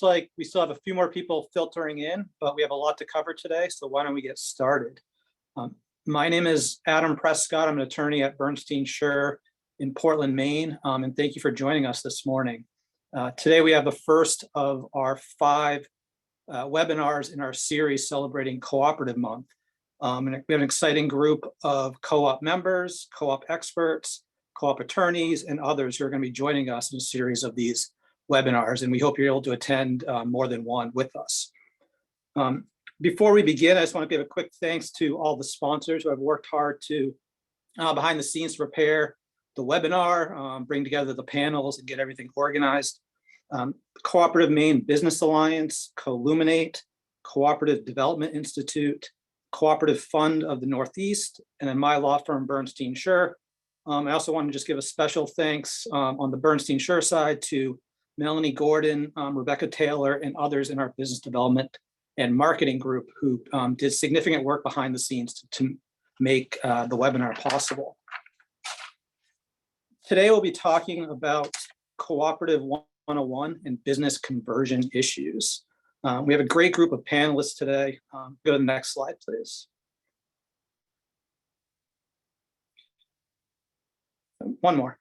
like we still have a few more people filtering in, but we have a lot to cover today. So why don't we get started? My name is Adam Prescott. I'm an attorney at Bernstein, Shur in Portland, Maine. And thank you for joining us this morning. Today, we have the first of our 5 webinars in our series celebrating Cooperative Month. And we have an exciting group of co-op members, co-op experts, co-op attorneys, and others who are going to be joining us in a series of these webinars. And we hope you're able to attend more than one with us. Before we begin, I just want to give a quick thanks to all the sponsors who have worked hard to, behind the scenes, to prepare the webinar, bring together the panels, and get everything organized. Cooperative Maine Business Alliance, Columinate, Cooperative Development Institute, Cooperative Fund of the Northeast, and then my law firm, Bernstein Shur. I also want to just give a special thanks on the Bernstein Shur side to Melanie Gordon, Rebecca Taylor, and others in our business development and marketing group who did significant work behind the scenes to make the webinar possible. Today, we'll be talking about Cooperative 101 and business conversion issues. We have a great group of panelists today. Go to the next slide, please. One more.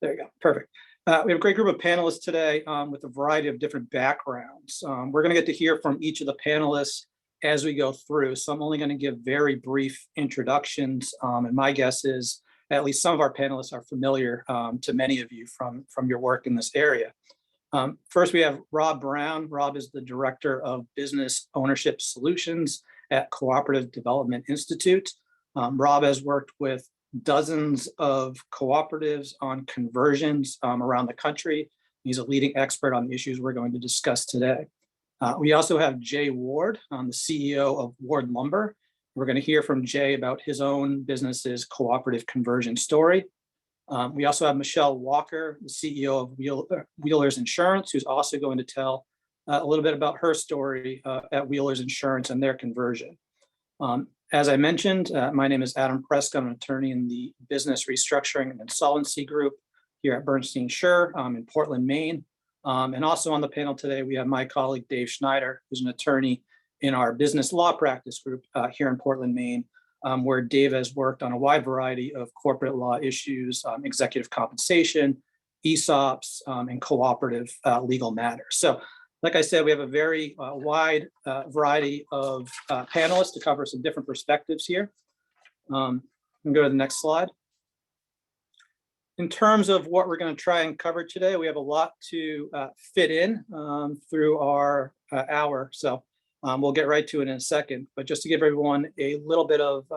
There you go, perfect. We have a great group of panelists today with a variety of different backgrounds. We're going to get to hear from each of the panelists as we go through. So I'm only going to give very brief introductions. And my guess is at least some of our panelists are familiar to many of you from your work in this area. First, we have Rob Brown. Rob is the Director of Business Ownership Solutions at Cooperative Development Institute. Rob has worked with dozens of cooperatives on conversions around the country. He's a leading expert on the issues we're going to discuss today. We also have Jay Ward, the CEO of Ward Lumber. We're going to hear from Jay about his own business's cooperative conversion story. We also have Michelle Walker, the CEO of Wheelers Insurance, who's also going to tell a little bit about her story at Wheelers Insurance and their conversion. As I mentioned, my name is Adam Prescott. I'm an attorney in the Business Restructuring and Insolvency group here at Bernstein Shur in Portland, Maine. And also on the panel today, we have my colleague, Dave Schneider, who's an attorney in our business law practice group here in Portland, Maine, where Dave has worked on a wide variety of corporate law issues, executive compensation, ESOPs, and cooperative legal matters. So, like I said, we have a very wide variety of panelists to cover some different perspectives here. We can go to the next slide. In terms of what we're going to try and cover today, we have a lot to fit in through our hour. So we'll get right to it in a second. But just to give everyone a little bit of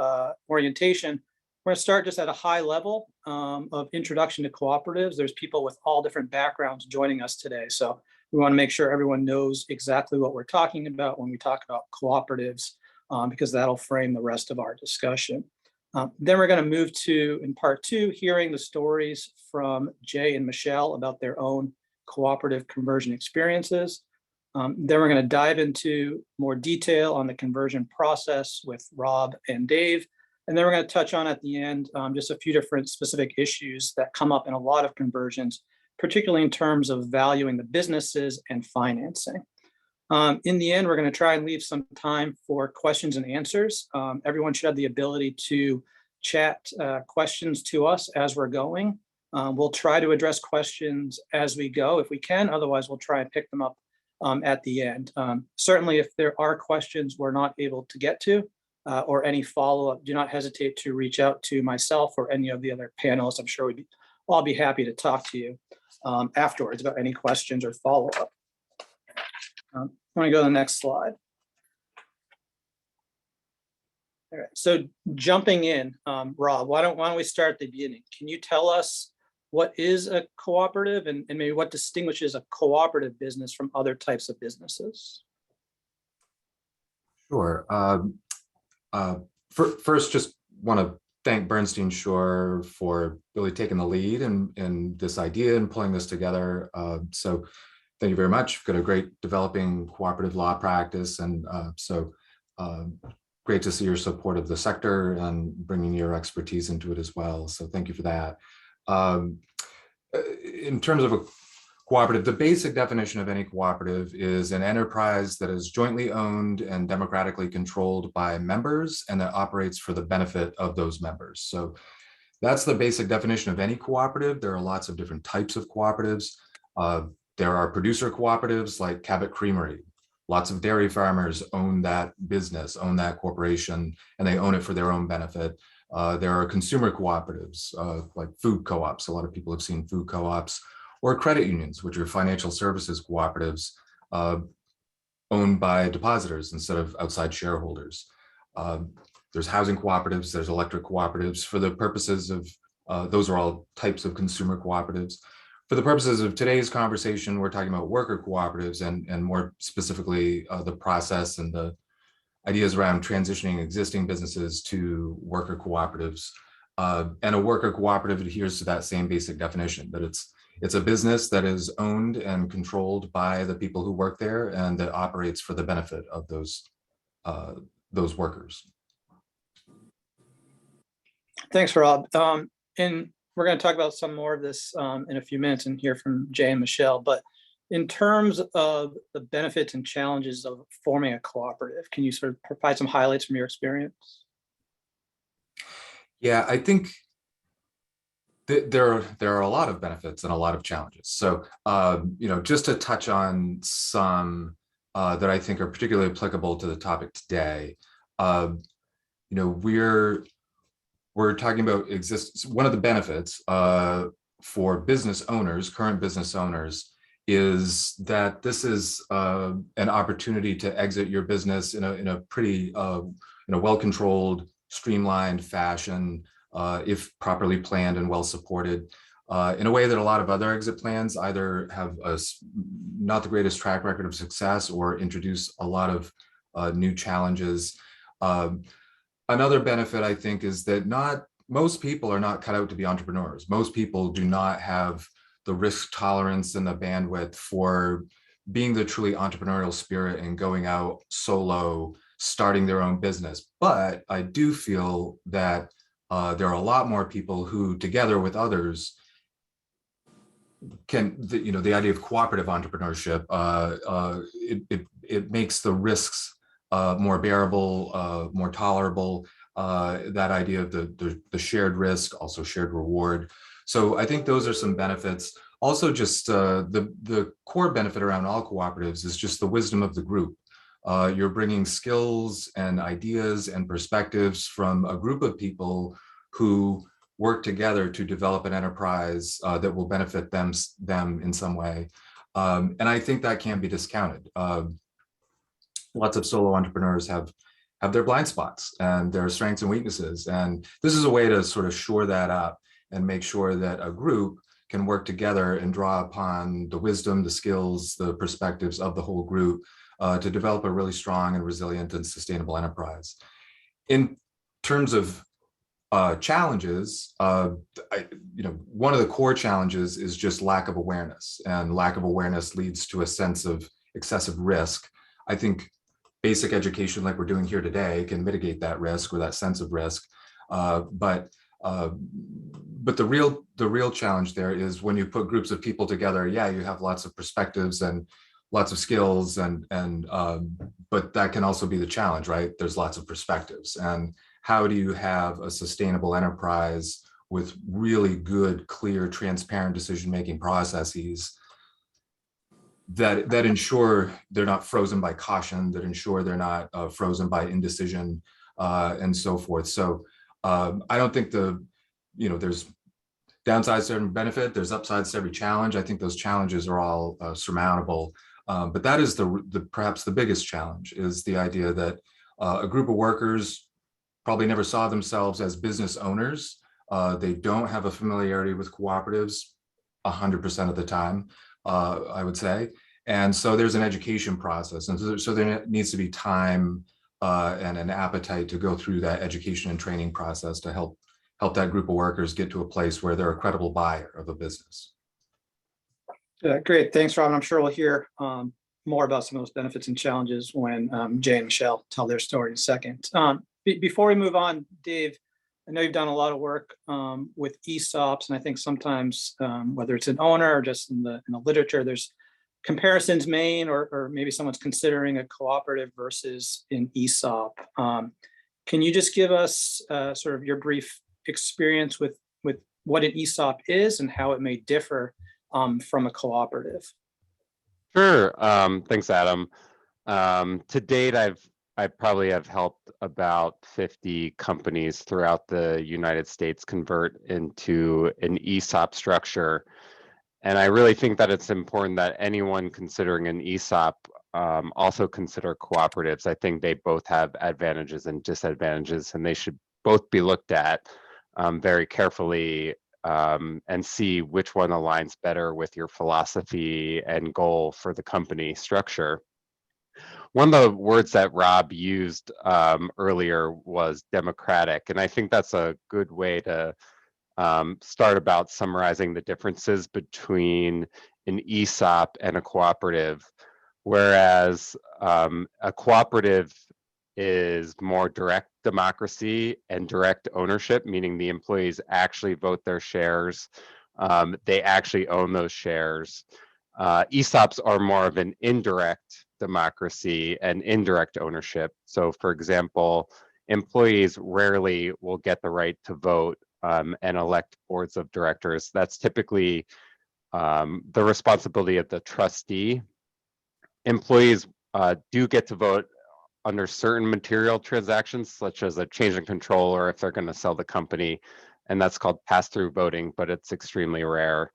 orientation, we're going to start just at a high level of introduction to cooperatives. There's people with all different backgrounds joining us today. So we want to make sure everyone knows exactly what we're talking about when we talk about cooperatives, because that'll frame the rest of our discussion. Then we're going to move to, in part 2, hearing the stories from Jay and Michelle about their own cooperative conversion experiences. Then we're going to dive into more detail on the conversion process with Rob and Dave. And then we're going to touch on at the end just a few different specific issues that come up in a lot of conversions, particularly in terms of valuing the businesses and financing. In the end, we're going to try and leave some time for questions and answers. Everyone should have the ability to chat questions to us as we're going. We'll try to address questions as we go if we can. Otherwise, we'll try and pick them up at the end. Certainly, if there are questions we're not able to get to or any follow-up, do not hesitate to reach out to myself or any of the other panelists. I'm sure we'd all be happy to talk to you afterwards about any questions or follow-up. I want to go to the next slide. All right, so jumping in, Rob, why don't we start at the beginning? Can you tell us what is a cooperative and maybe what distinguishes a cooperative business from other types of businesses? Sure. First, just want to thank Bernstein Shur for really taking the lead in this idea and pulling this together. So thank you very much. We've got a great developing cooperative law practice, and great to see your support of the sector and bringing your expertise into it as well. So thank you for that. In terms of Cooperative, the basic definition of any cooperative is an enterprise that is jointly owned and democratically controlled by members and that operates for the benefit of those members. So that's the basic definition of any cooperative. There are lots of different types of cooperatives. There are producer cooperatives like Cabot Creamery. Lots of dairy farmers own that business, own that corporation, and they own it for their own benefit. There are consumer cooperatives like food co-ops. A lot of people have seen food co-ops, or credit unions, which are financial services cooperatives owned by depositors instead of outside shareholders. There's housing cooperatives, there's electric cooperatives. For the purposes of, those are all types of consumer cooperatives. For the purposes of today's conversation, we're talking about worker cooperatives and more specifically the process and the ideas around transitioning existing businesses to worker cooperatives. And a worker cooperative adheres to that same basic definition, that it's a business that is owned and controlled by the people who work there and that operates for the benefit of those workers. Thanks, Rob. And we're going to talk about some more of this in a few minutes and hear from Jay and Michelle. But in terms of the benefits and challenges of forming a cooperative, can you sort of provide some highlights from your experience? Yeah, I think there are a lot of benefits and a lot of challenges. So, just to touch on some that I think are particularly applicable to the topic today, we're talking about one of the benefits for business owners, current business owners, is that this is an opportunity to exit your business in a pretty well-controlled, streamlined fashion, if properly planned and well supported, in a way that a lot of other exit plans either have not the greatest track record of success or introduce a lot of new challenges. Another benefit, I think, is that most people are not cut out to be entrepreneurs. Most people do not have the risk tolerance and the bandwidth for being the truly entrepreneurial spirit and going out solo, starting their own business. But I do feel that there are a lot more people who, together with others, the idea of cooperative entrepreneurship, it makes the risks more bearable, more tolerable. That idea of the shared risk, also shared reward. So I think those are some benefits. Also, just the core benefit around all cooperatives is just the wisdom of the group. You're bringing skills and ideas and perspectives from a group of people who work together to develop an enterprise that will benefit them in some way. And I think that can't be discounted. Lots of solo entrepreneurs have their blind spots and their strengths and weaknesses. And this is a way to sort of shore that up and make sure that a group can work together and draw upon the wisdom, the skills, the perspectives of the whole group to develop a really strong and resilient and sustainable enterprise. In terms of challenges, one of the core challenges is just lack of awareness, and lack of awareness leads to a sense of excessive risk. I think basic education like we're doing here today can mitigate that risk or that sense of risk. But the real challenge there is when you put groups of people together, yeah, you have lots of perspectives and lots of skills but that can also be the challenge, right? There's lots of perspectives. And how do you have a sustainable enterprise with really good, clear, transparent decision-making processes that ensure they're not frozen by caution, that ensure they're not frozen by indecision, and so forth. So I don't think there's downsides to every benefit, there's upsides to every challenge. I think those challenges are all surmountable. But that is perhaps the biggest challenge, is the idea that a group of workers probably never saw themselves as business owners. They don't have a familiarity with cooperatives 100% of the time, I would say. And so there's an education process. And so there needs to be time and an appetite to go through that education and training process to help that group of workers get to a place where they're a credible buyer of a business. Great, thanks, Rob. I'm sure we'll hear more about some of those benefits and challenges when Jay and Michelle tell their story in a second. Before we move on, Dave, I know you've done a lot of work with ESOPs, and I think sometimes whether it's an owner or just in the literature, there's comparisons made, or maybe someone's considering a cooperative versus an ESOP. Can you just give us sort of your brief experience with what an ESOP is and how it may differ from a cooperative? Sure. Thanks, Adam. To date, I probably have helped about 50 companies throughout the United States convert into an ESOP structure. And I really think that it's important that anyone considering an ESOP also consider cooperatives. I think they both have advantages and disadvantages, and they should both be looked at very carefully and see which one aligns better with your philosophy and goal for the company structure. One of the words that Rob used earlier was democratic, and I think that's a good way to start about summarizing the differences between an ESOP and a cooperative. Whereas a cooperative is more direct democracy and direct ownership, meaning the employees actually vote their shares. They actually own those shares. ESOPs are more of an indirect democracy and indirect ownership. So for example, employees rarely will get the right to vote and elect boards of directors. That's typically the responsibility of the trustee. Employees do get to vote under certain material transactions, such as a change in control or if they're going to sell the company, and that's called pass-through voting, but it's extremely rare.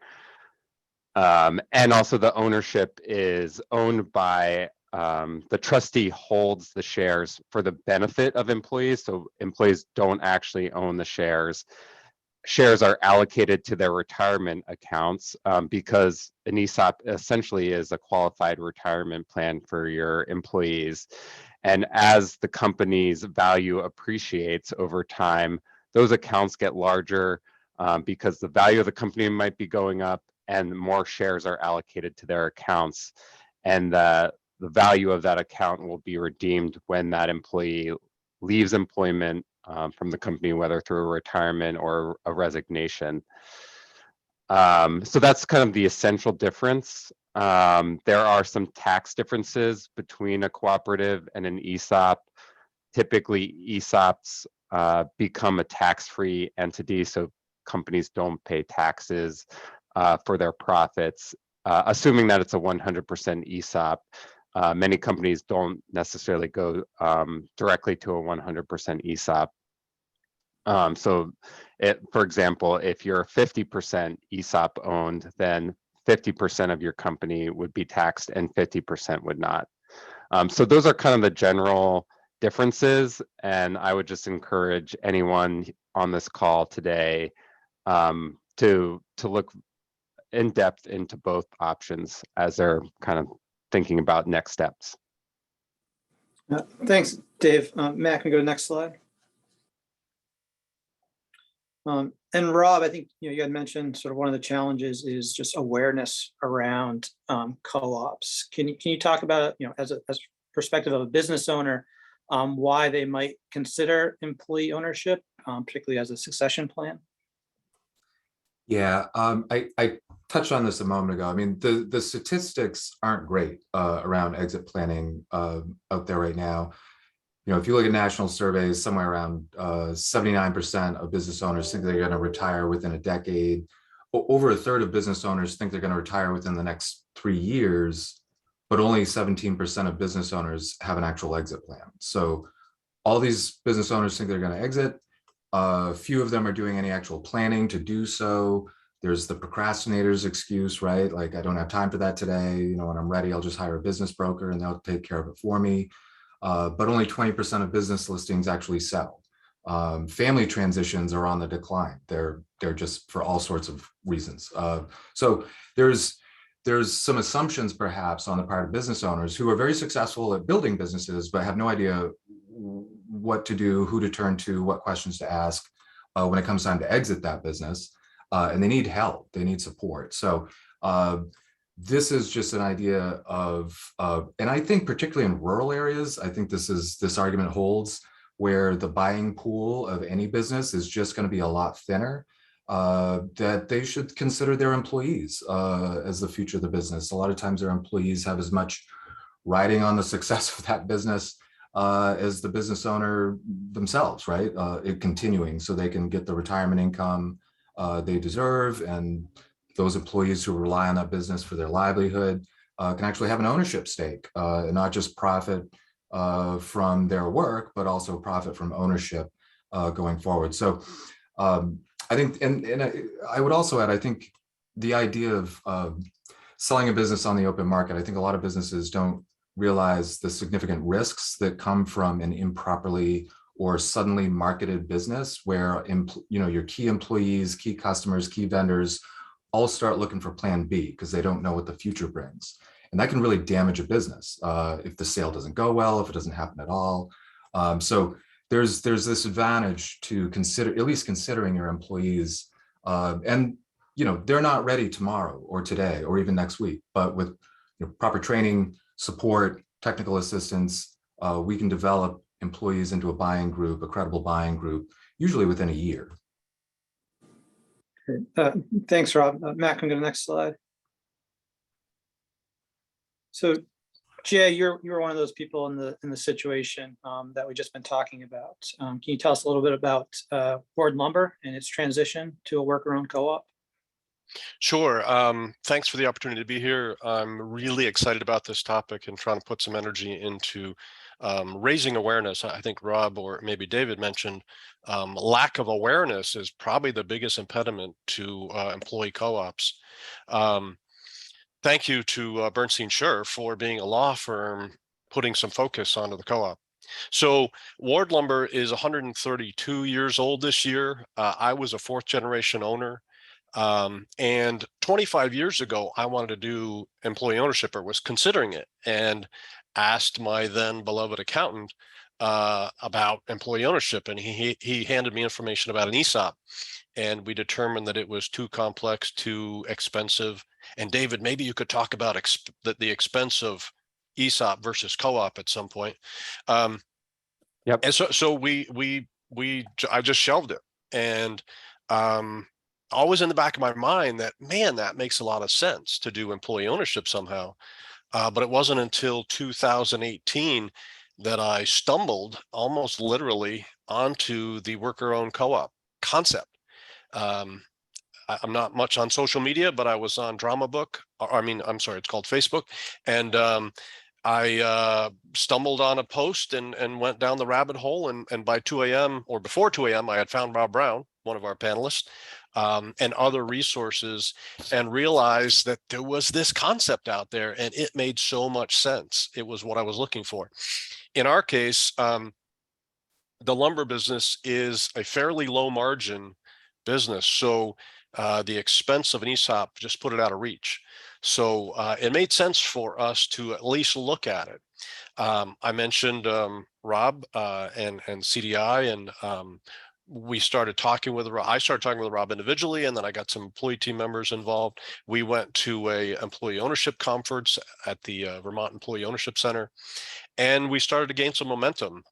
And also the ownership is owned by the trustee holds the shares for the benefit of employees, so employees don't actually own the shares. Shares are allocated to their retirement accounts because an ESOP essentially is a qualified retirement plan for your employees. And as the company's value appreciates over time, those accounts get larger because the value of the company might be going up and more shares are allocated to their accounts. And the value of that account will be redeemed when that employee leaves employment from the company, whether through a retirement or a resignation. So that's kind of the essential difference. There are some tax differences between a cooperative and an ESOP. Typically, ESOPs become a tax-free entity, so companies don't pay taxes for their profits, assuming that it's a 100% ESOP. Many companies don't necessarily go directly to a 100% ESOP. So, for example, if you're 50% ESOP owned, then 50% of your company would be taxed and 50% would not. So those are kind of the general differences, and I would just encourage anyone on this call today to look in depth into both options as they're kind of thinking about next steps. Thanks, Dave. Matt, can we go to the next slide? And Rob, I think you had mentioned sort of one of the challenges is just awareness around co-ops. Can you talk about, as perspective of a business owner, why they might consider employee ownership, particularly as a succession plan? Yeah, I touched on this a moment ago. I mean, the statistics aren't great around exit planning out there right now. If you look at national surveys, somewhere around 79% of business owners think they're going to retire within a decade. Over a third of business owners think they're going to retire within the next 3 years, but only 17% of business owners have an actual exit plan. So all these business owners think they're going to exit. Few of them are doing any actual planning to do so. There's the procrastinator's excuse, right? Like, I don't have time for that today. When I'm ready, I'll just hire a business broker and they'll take care of it for me. But only 20% of business listings actually sell. Family transitions are on the decline. They're just for all sorts of reasons. So there's some assumptions perhaps on the part of business owners who are very successful at building businesses, but have no idea what to do, who to turn to, what questions to ask when it comes time to exit that business. And they need help, they need support. So this is just an idea of, and I think particularly in rural areas, I think this argument holds, where the buying pool of any business is just going to be a lot thinner, that they should consider their employees as the future of the business. A lot of times their employees have as much riding on the success of that business as the business owner themselves, right? It continuing so they can get the retirement income they deserve, and those employees who rely on that business for their livelihood can actually have an ownership stake, and not just profit from their work, but also profit from ownership going forward. So I think, and I would also add, I think the idea of selling a business on the open market, I think a lot of businesses don't realize the significant risks that come from an improperly or suddenly marketed business where your key employees, key customers, key vendors all start looking for plan B because they don't know what the future brings. And that can really damage a business if the sale doesn't go well, if it doesn't happen at all. So there's this advantage to at least considering your employees, and they're not ready tomorrow or today or even next week, but with proper training, support, technical assistance, we can develop employees into a buying group, a credible buying group, usually within a year. Thanks, Rob. Matt, can we go to the next slide? So, Jay, you're one of those people in the situation that we've just been talking about. Can you tell us a little bit about Ward Lumber and its transition to a worker-owned co-op? Sure. Thanks for the opportunity to be here. I'm really excited about this topic and trying to put some energy into raising awareness. I think Rob or maybe David mentioned lack of awareness is probably the biggest impediment to employee co-ops. Thank you to Bernstein Shur for being a law firm putting some focus onto the co-op. So Ward Lumber is 132 years old this year. I was a fourth generation owner. And 25 years ago, I wanted to do employee ownership or was considering it and asked my then beloved accountant about employee ownership. And he handed me information about an ESOP. And we determined that it was too complex, too expensive. And David, maybe you could talk about the expense of ESOP versus co-op at some point. Yep. And so I just shelved it. And always in the back of my mind that, man, that makes a lot of sense to do employee ownership somehow. But it wasn't until 2018 that I stumbled almost literally onto the worker-owned co-op concept. I'm not much on social media, but I was on Drama Book. I'm sorry, it's called Facebook. And I stumbled on a post and went down the rabbit hole. And by 2 a.m. or before 2 a.m., I had found Rob Brown, one of our panelists, and other resources, and realized that there was this concept out there and it made so much sense. It was what I was looking for. In our case, the lumber business is a fairly low margin business. So the expense of an ESOP just put it out of reach. So it made sense for us to at least look at it. I mentioned Rob and CDI, and we started talking with Rob. I started talking with Rob individually, and then I got some employee team members involved. We went to a employee ownership conference at the Vermont Employee Ownership Center, and we started to gain some momentum.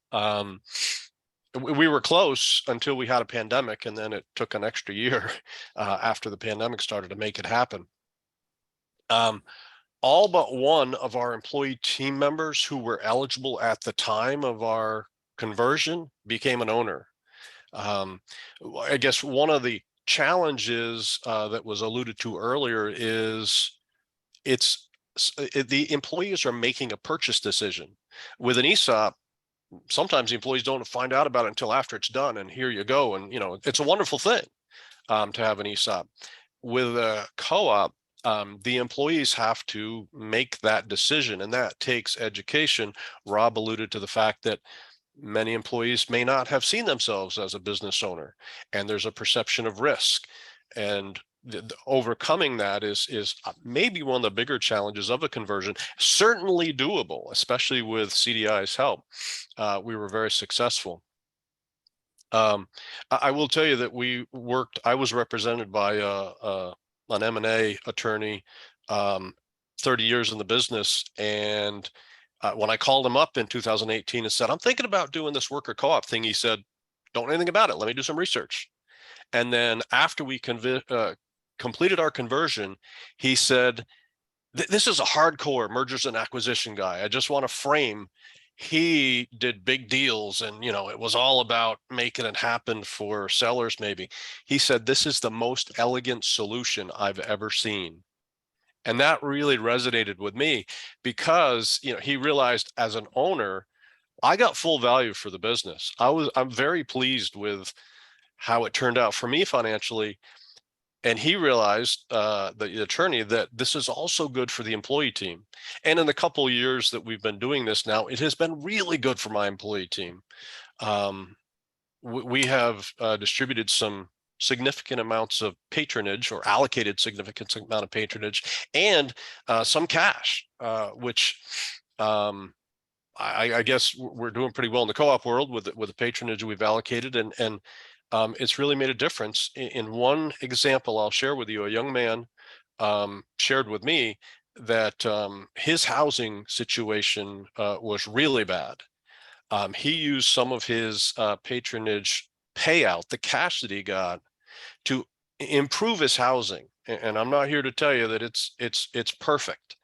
We were close until we had a pandemic, and then it took an extra year after the pandemic started to make it happen. All but one of our employee team members who were eligible at the time of our conversion became an owner. I guess one of the challenges that was alluded to earlier is the employees are making a purchase decision. With an ESOP, sometimes the employees don't find out about it until after it's done, and here you go. And it's a wonderful thing to have an ESOP. With a co-op, the employees have to make that decision, and that takes education. Rob alluded to the fact that many employees may not have seen themselves as a business owner, and there's a perception of risk. And overcoming that is maybe one of the bigger challenges of a conversion. Certainly doable, especially with CDI's help. We were very successful. I will tell you that I was represented by an M&A attorney, 30 years in the business, and When I called him up in 2018 and said, I'm thinking about doing this worker co-op thing, he said, don't know anything about it. Let me do some research. And then after we completed our conversion, he said, this is a hardcore mergers and acquisition guy. I just want to frame, he did big deals and, it was all about making it happen for sellers maybe. He said, this is the most elegant solution I've ever seen. And that really resonated with me because, he realized as an owner, I got full value for the business. I'm very pleased with how it turned out for me financially. And he realized, the attorney, that this is also good for the employee team. And in the couple of years that we've been doing this now, it has been really good for my employee team. We have distributed some significant amounts of patronage, or allocated significant amount of patronage, and some cash, which I guess we're doing pretty well in the co-op world with the patronage we've allocated, and it's really made a difference. In one example I'll share with you, a young man shared with me that his housing situation was really bad. He used some of his patronage payout, the cash that he got, to improve his housing. And I'm not here to tell you that it's perfect.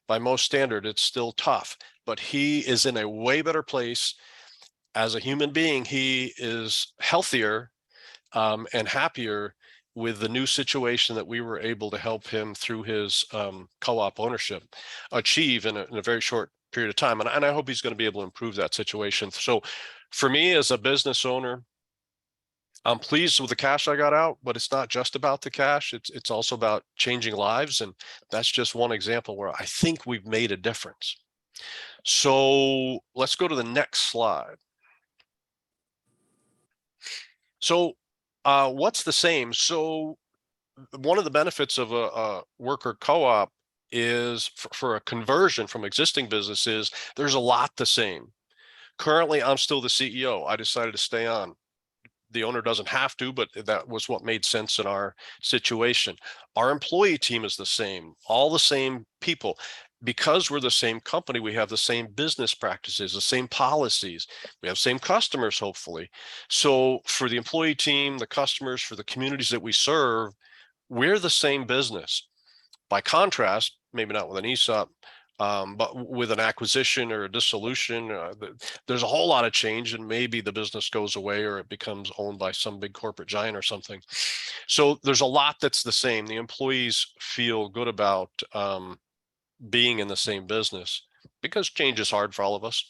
By most standard, it's still tough, but he is in a way better place as a human being. He is healthier and happier with the new situation that we were able to help him through his co-op ownership achieve in a very short period of time. And I hope he's going to be able to improve that situation. So for me as a business owner, I'm pleased with the cash I got out, but it's not just about the cash. It's also about changing lives. And that's just one example where I think we've made a difference. So let's go to the next slide. So what's the same? So one of the benefits of a worker co-op is for a conversion from existing businesses, there's a lot the same. Currently, I'm still the CEO. I decided to stay on. The owner doesn't have to, but that was what made sense in our situation. Our employee team is the same, all the same people. Because we're the same company, we have the same business practices, the same policies, we have same customers, hopefully. So for the employee team, the customers, for the communities that we serve, we're the same business. By contrast, maybe not with an ESOP, but with an acquisition or a dissolution, there's a whole lot of change, and maybe the business goes away or it becomes owned by some big corporate giant or something. So there's a lot that's the same. The employees feel good about being in the same business because change is hard for all of us.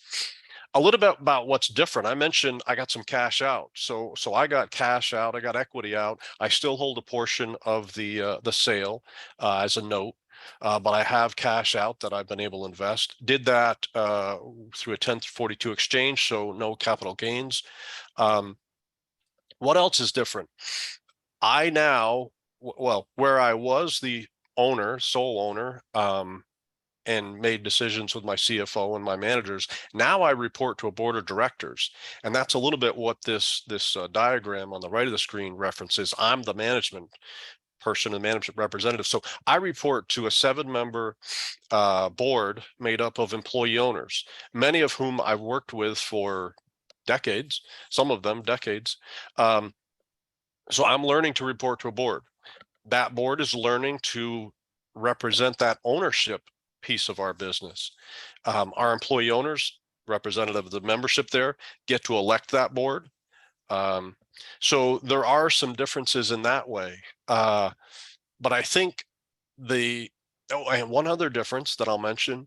A little bit about what's different. I mentioned I got some cash out. So I got cash out, I got equity out. I still hold a portion of the sale as a note. But I have cash out that I've been able to invest. Did that through a 1042 exchange, so no capital gains. What else is different? I now, well, where I was the owner, sole owner, and made decisions with my CFO and my managers, now I report to a board of directors. And that's a little bit what this diagram on the right of the screen references. I'm the management person and management representative. So I report to a 7-member board made up of employee owners, many of whom I've worked with for decades, some of them decades. So I'm learning to report to a board. That board is learning to represent that ownership piece of our business. Our employee owners, representative of the membership there, get to elect that board. So there are some differences in that way. But I think and one other difference that I'll mention,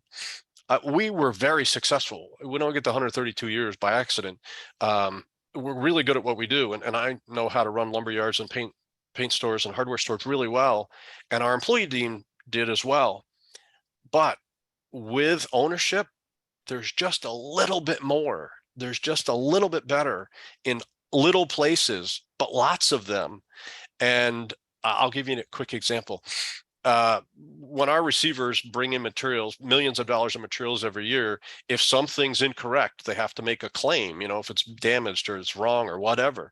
we were very successful. We don't get to 132 years by accident. We're really good at what we do. And I know how to run lumber yards and paint stores and hardware stores really well. And our employee team did as well. But with ownership, there's just a little bit more. There's just a little bit better in little places, but lots of them. And I'll give you a quick example. When our receivers bring in materials, millions of dollars of materials every year, if something's incorrect, they have to make a claim, if it's damaged or it's wrong or whatever.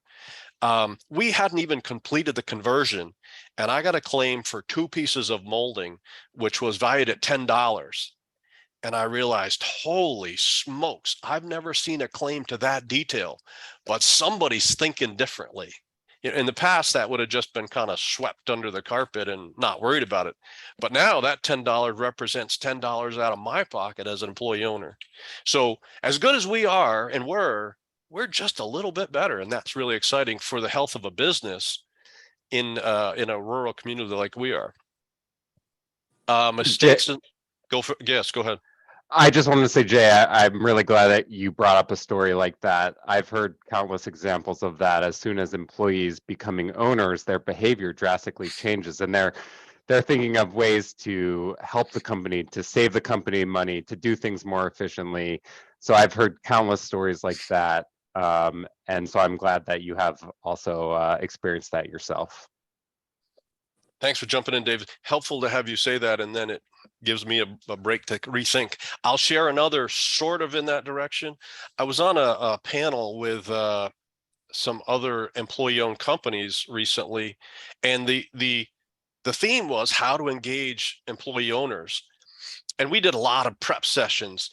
We hadn't even completed the conversion, and I got a claim for 2 pieces of molding, which was valued at $10. And I realized, holy smokes, I've never seen a claim to that detail, but somebody's thinking differently. In the past, that would have just been kind of swept under the carpet and not worried about it. But now that $10 represents $10 out of my pocket as an employee owner. So as good as we are and we're just a little bit better. And that's really exciting for the health of a business in a rural community like we are. Mistakes. Yes, go ahead. I just wanted to say, Jay, I'm really glad that you brought up a story like that. I've heard countless examples of that. As soon as employees becoming owners, their behavior drastically changes, and they're thinking of ways to help the company, to save the company money, to do things more efficiently. So I've heard countless stories like that, and so I'm glad that you have also experienced that yourself. Thanks for jumping in, David. Helpful to have you say that, and then it gives me a break to rethink. I'll share another sort of in that direction. I was on a panel with some other employee-owned companies recently, and the theme was how to engage employee owners. And we did a lot of prep sessions,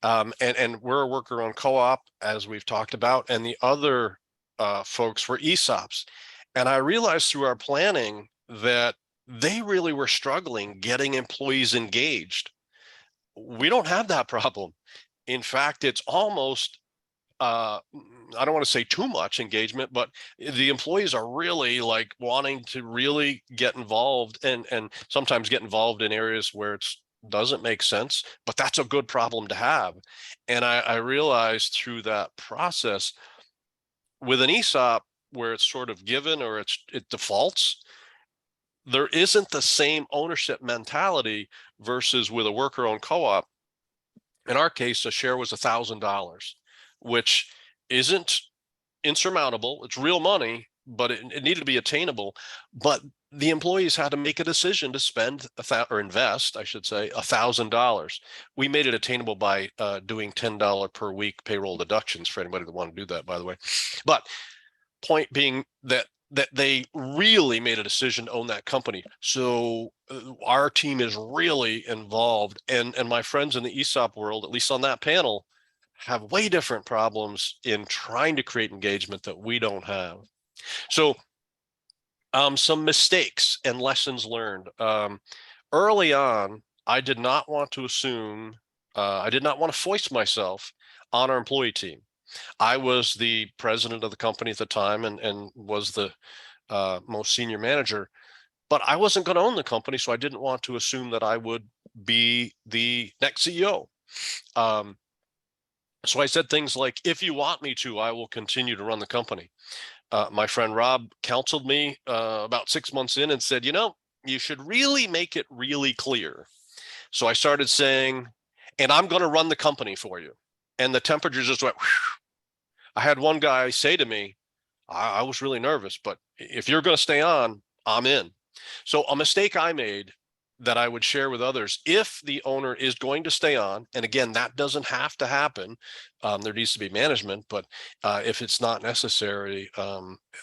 and we're a worker-owned co-op, as we've talked about, and the other folks were ESOPs. And I realized through our planning that they really were struggling getting employees engaged. We don't have that problem. In fact, it's almost, I don't want to say too much engagement, but the employees are really like wanting to really get involved and sometimes get involved in areas where it doesn't make sense, but that's a good problem to have. And I realized through that process with an ESOP where it's sort of given or it defaults, there isn't the same ownership mentality versus with a worker-owned co-op. In our case, a share was $1,000, which isn't insurmountable. It's real money, but it needed to be attainable. But the employees had to make a decision to spend or invest, I should say, $1,000. We made it attainable by doing $10 per week payroll deductions for anybody that wanted to do that, by the way. But point being that they really made a decision to own that company. So our team is really involved, and my friends in the ESOP world, at least on that panel, have way different problems in trying to create engagement that we don't have. So some mistakes and lessons learned. Early on, I did not want to assume, I did not want to foist myself on our employee team. I was the president of the company at the time and was the most senior manager, but I wasn't going to own the company, so I didn't want to assume that I would be the next CEO. So I said things like, if you want me to, I will continue to run the company. My friend Rob counseled me about 6 months in and said, you should really make it really clear. So I started saying, and I'm going to run the company for you. And the temperature just went, whew. I had one guy say to me, I was really nervous, but if you're going to stay on, I'm in. So a mistake I made that I would share with others, if the owner is going to stay on, and again, that doesn't have to happen. There needs to be management, but if it's not necessary,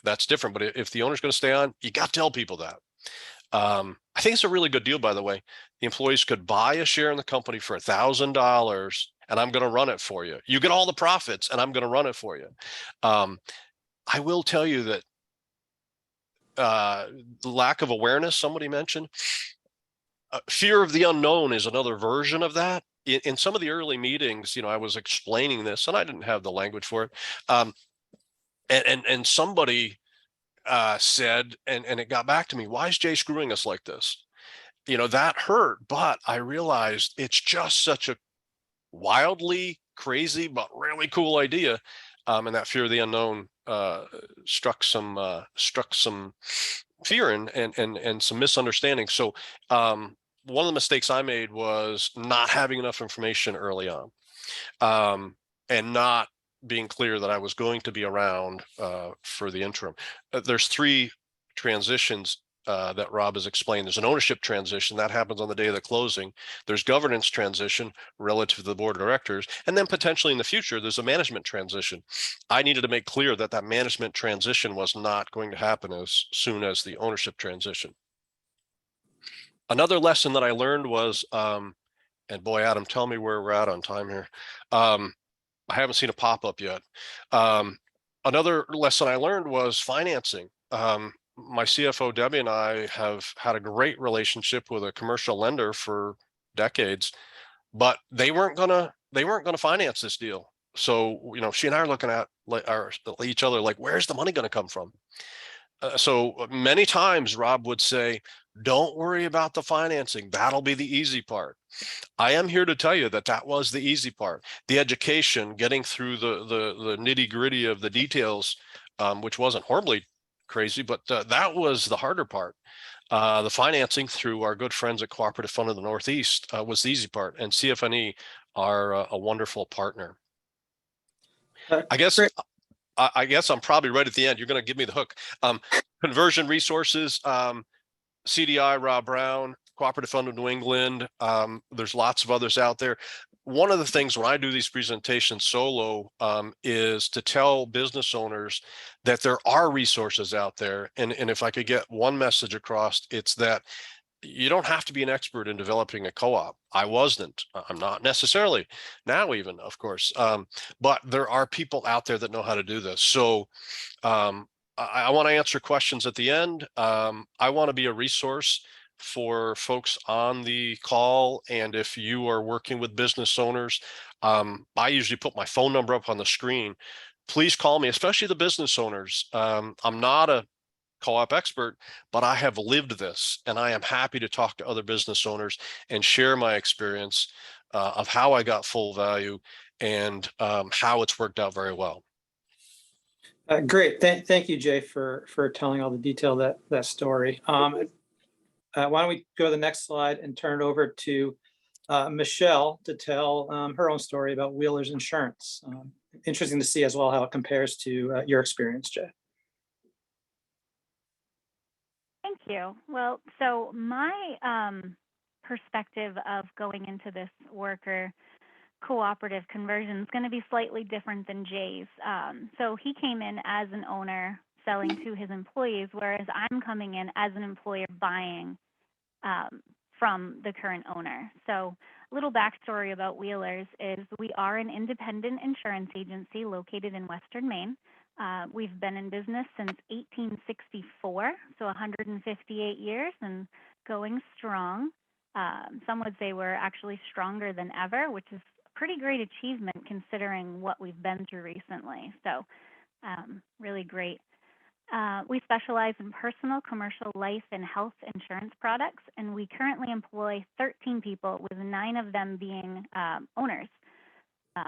that's different. But if the owner's going to stay on, you got to tell people that. I think it's a really good deal, by the way. The employees could buy a share in the company for $1,000, and I'm going to run it for you. You get all the profits, and I'm going to run it for you. I will tell you that the lack of awareness, somebody mentioned, fear of the unknown is another version of that. In some of the early meetings, I was explaining this, and I didn't have the language for it. And somebody said, and it got back to me, why is Jay screwing us like this? That hurt, but I realized it's just such a wildly crazy but really cool idea, and that fear of the unknown struck some fear and some misunderstanding. So one of the mistakes I made was not having enough information early on, and not being clear that I was going to be around for the interim. There's 3 transitions that Rob has explained. There's an ownership transition that happens on the day of the closing. There's governance transition relative to the board of directors. And then potentially in the future, there's a management transition. I needed to make clear that that management transition was not going to happen as soon as the ownership transition. Another lesson that I learned was, and And boy, Adam, tell me where we're at on time here. I haven't seen a pop-up yet. Another lesson I learned was financing. My CFO, Debbie, and I have had a great relationship with a commercial lender for decades, but they weren't gonna finance this deal. So, she and I are looking at each other like, where's the money gonna come from? So many times Rob would say, don't worry about the financing. That'll be the easy part. I am here to tell you that that was the easy part. The education, getting through the nitty gritty of the details, which wasn't horribly crazy, but that was the harder part. The financing through our good friends at Cooperative Fund of the Northeast was the easy part, and CFNE are a wonderful partner. I guess Great. I guess I'm probably right at the end. You're going to give me the hook. Conversion resources, CDI, Rob Brown, Cooperative Fund of New England. There's lots of others out there. One of the things when I do these presentations solo is to tell business owners that there are resources out there. And if I could get one message across, it's that you don't have to be an expert in developing a co-op. I wasn't. I'm not necessarily now, even, of course. But there are people out there that know how to do this. So I want to answer questions at the end. I want to be a resource for folks on the call. And if you are working with business owners, I usually put my phone number up on the screen. Please call me, especially the business owners. I'm not a co-op expert, but I have lived this, and I am happy to talk to other business owners and share my experience of how I got full value and how it's worked out very well. Great. Thank you, Jay, for telling all the detail of that story. Why don't we go to the next slide and turn it over to Michelle to tell her own story about Wheeler's Insurance. Interesting to see as well how it compares to your experience, Jay. Thank you. Well, so my perspective of going into this worker cooperative conversion is going to be slightly different than Jay's. So he came in as an owner selling to his employees, whereas I'm coming in as an employer buying from the current owner. So a little backstory about Wheelers is we are an independent insurance agency located in Western Maine. We've been in business since 1864, so 158 years and going strong. Some would say we're actually stronger than ever, which is a pretty great achievement considering what we've been through recently. So really great. We specialize in personal, commercial, life, and health insurance products, and we currently employ 13 people, with 9 of them being owners.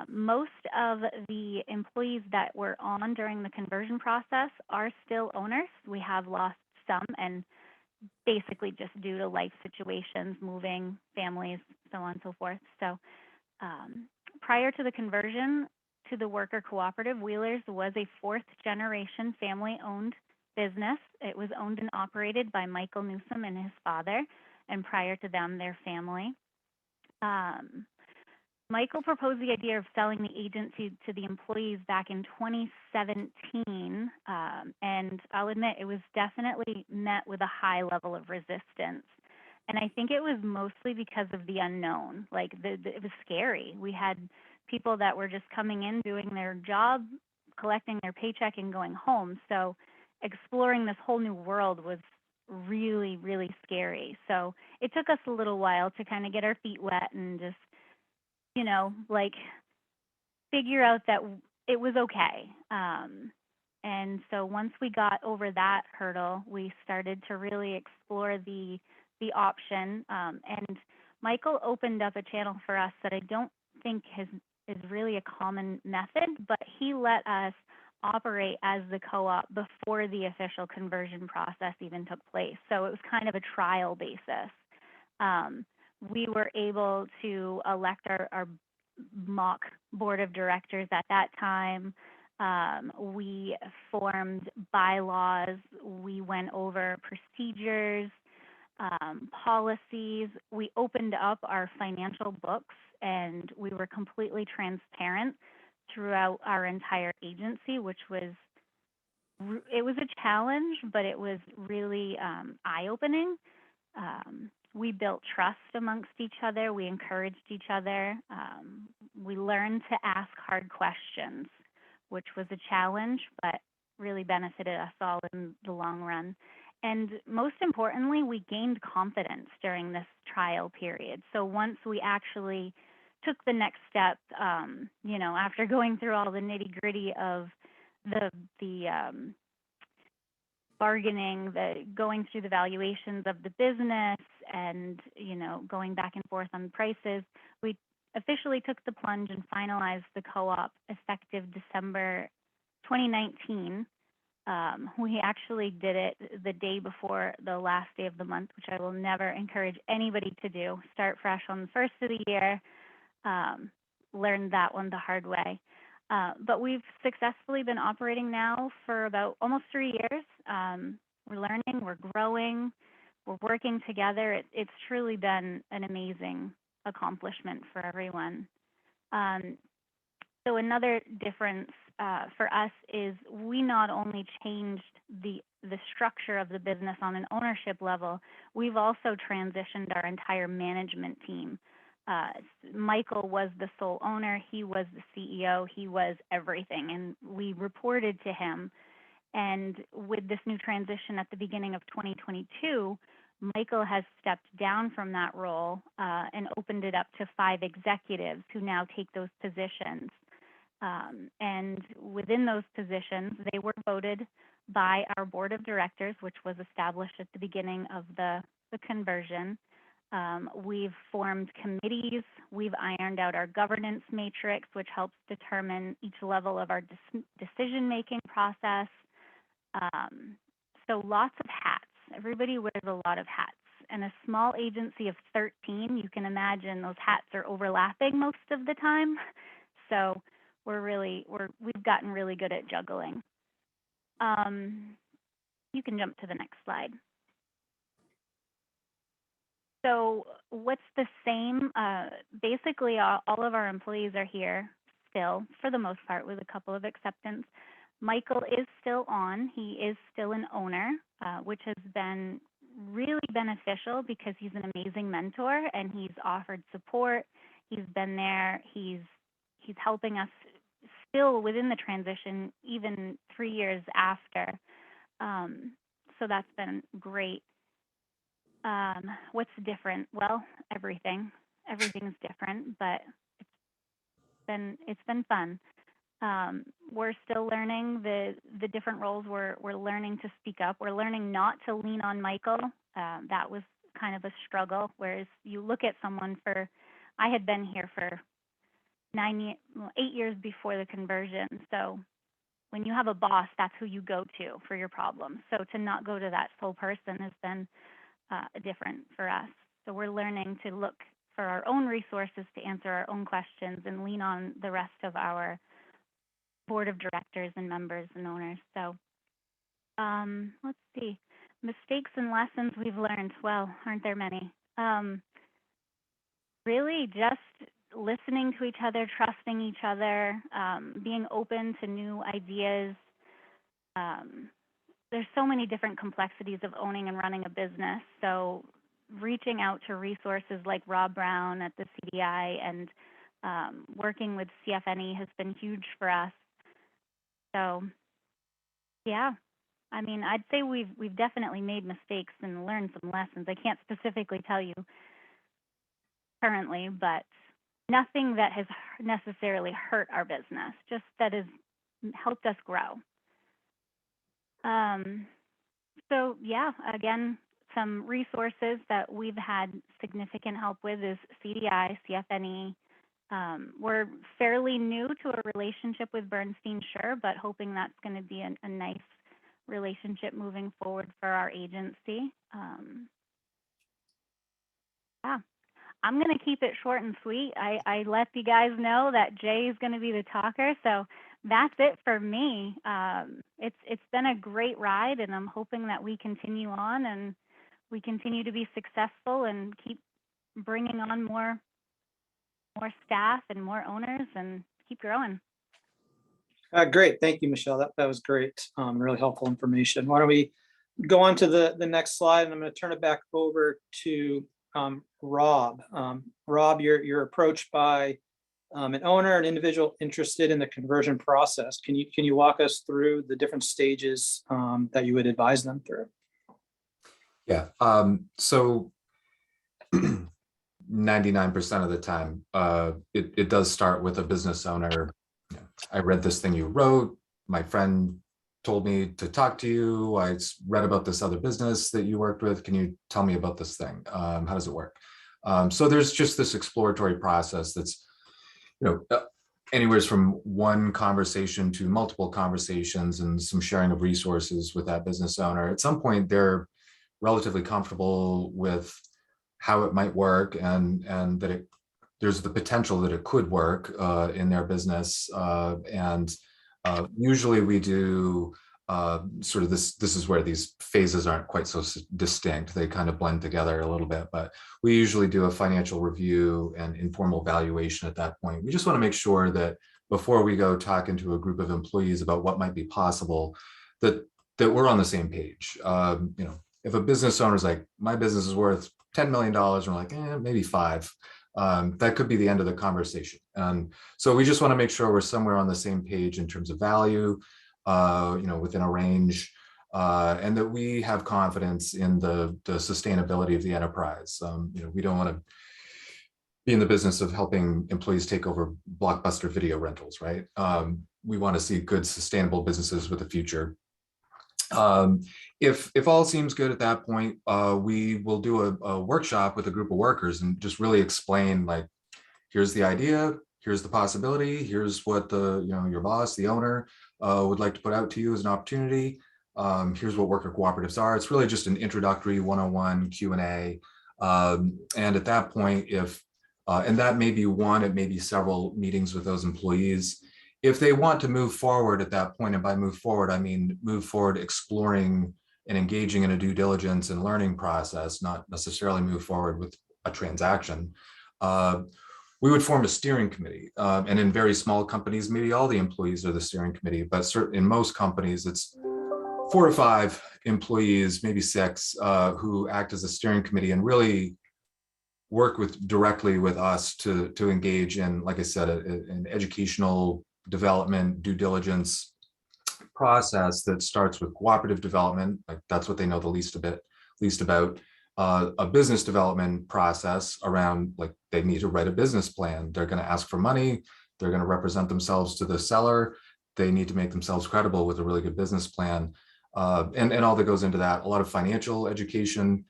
Most of the employees that were on during the conversion process are still owners. We have lost some, and basically just due to life situations, moving, families, so on and so forth. So prior to the conversion to the worker cooperative, Wheelers was a 4th-generation family-owned business. It was owned and operated by Michael Newsom and his father, and prior to them, their family. Michael proposed the idea of selling the agency to the employees back in 2017, and I'll admit it was definitely met with a high level of resistance. And I think it was mostly because of the unknown. Like it was scary. We had people that were just coming in, doing their job, collecting their paycheck, and going home. So exploring this whole new world was really, really scary. So it took us a little while to kind of get our feet wet and just, like figure out that it was okay. And so once we got over that hurdle, we started to really explore the option. And Michael opened up a channel for us that I don't think is really a common method, but he let us operate as the co-op before the official conversion process even took place. So it was kind of a trial basis. We were able to elect our mock board of directors at that time. We formed bylaws. We went over procedures, policies. We opened up our financial books, and we were completely transparent throughout our entire agency, which was a challenge, but it was really eye-opening. We built trust amongst each other. We encouraged each other. We learned to ask hard questions, which was a challenge, but really benefited us all in the long run. And most importantly, we gained confidence during this trial period. So once we actually took the next step, you know, after going through all the nitty gritty of the bargaining, the going through the valuations of the business, and you know, going back and forth on prices, we officially took the plunge and finalized the co-op effective December 2019. We actually did it the day before the last day of the month, which I will never encourage anybody to do. Start fresh on the first of the year. Learned that one the hard way. But we've successfully been operating now for about almost 3 years. We're learning, we're growing, we're working together. It's truly been an amazing accomplishment for everyone. So another difference for us is we not only changed the structure of the business on an ownership level, we've also transitioned our entire management team. Michael was the sole owner, he was the CEO, he was everything, and we reported to him. And with this new transition at the beginning of 2022, Michael has stepped down from that role and opened it up to 5 executives who now take those positions. And within those positions, they were voted by our board of directors, which was established at the beginning of the conversion. We've formed committees. We've ironed out our governance matrix, which helps determine each level of our decision-making process. So lots of hats. Everybody wears a lot of hats. And a small agency of 13, you can imagine those hats are overlapping most of the time. So we've gotten really good at juggling. You can jump to the next slide. So what's the same? Basically, all of our employees are here still, for the most part, with a couple of exceptions. Michael is still on. He is still an owner, which has been really beneficial because he's an amazing mentor and he's offered support. He's been there. He's helping us still within the transition, even 3 years after. So that's been great. What's different? Well, everything. Everything's different, but it's been fun. We're still learning the different roles. We're learning to speak up. We're learning not to lean on Michael. That was kind of a struggle. Whereas you look at someone I had been here for 8 years before the conversion. So when you have a boss, that's who you go to for your problems. So to not go to that sole person has been different for us. So we're learning to look for our own resources to answer our own questions and lean on the rest of our board of directors and members and owners. So let's see, mistakes and lessons we've learned. Well, aren't there many? Really just listening to each other, trusting each other, being open to new ideas. There's so many different complexities of owning and running a business. So reaching out to resources like Rob Brown at the CDI and working with CFNE has been huge for us. So yeah, I mean, I'd say we've definitely made mistakes and learned some lessons. I can't specifically tell you currently, but nothing that has necessarily hurt our business, just that has helped us grow. So yeah, again, some resources that we've had significant help with is CDI, CFNE. We're fairly new to a relationship with Bernstein, Shur, but hoping that's going to be a nice relationship moving forward for our agency. Yeah, I'm going to keep it short and sweet. I let you guys know that Jay is going to be the talker, so that's it for me. It's been a great ride, and I'm hoping that we continue on and we continue to be successful and keep bringing on more staff and more owners and keep growing. Great, thank you, Michelle. That was great, really helpful information. Why don't we go on to the next slide, and I'm going to turn it back over to Rob. Rob, you're approached by an owner, an individual interested in the conversion process. Can you walk us through the different stages that you would advise them through? Yeah. So 99% of the time, it does start with a business owner. I read this thing you wrote. My friend told me to talk to you. I read about this other business that you worked with. Can you tell me about this thing? How does it work? So there's just this exploratory process that's, anywhere from one conversation to multiple conversations and some sharing of resources with that business owner. At some point, they're relatively comfortable with how it might work and that there's the potential that it could work in their business. Usually we do sort of this is where these phases aren't quite so distinct. They kind of blend together a little bit, but we usually do a financial review and informal valuation at that point. We just want to make sure that before we go talking to a group of employees about what might be possible, that we're on the same page. If a business owner's like, my business is worth $10 million, and we're like, maybe 5. That could be the end of the conversation. And so we just want to make sure we're somewhere on the same page in terms of value, within a range, and that we have confidence in the sustainability of the enterprise. We don't want to be in the business of helping employees take over Blockbuster video rentals, right? We want to see good, sustainable businesses with a future. If all seems good at that point, we will do a workshop with a group of workers and just really explain, like, here's the idea, here's the possibility, here's what your boss, the owner, would like to put out to you as an opportunity. Here's what worker cooperatives are. It's really just an introductory 101 Q&A. And at that point, and that may be one, it may be several meetings with those employees. If they want to move forward at that point, and by move forward, I mean move forward exploring and engaging in a due diligence and learning process, not necessarily move forward with a transaction, we would form a steering committee. And in very small companies, maybe all the employees are the steering committee, but in most companies, it's 4 or 5 employees, maybe 6, who act as a steering committee and really work directly with us to engage in, like I said, an educational development, due diligence process that starts with cooperative development, like that's what they know the least about, a business development process around, like, they need to write a business plan. They're going to ask for money. They're going to represent themselves to the seller. They need to make themselves credible with a really good business plan. And all that goes into that, a lot of financial education.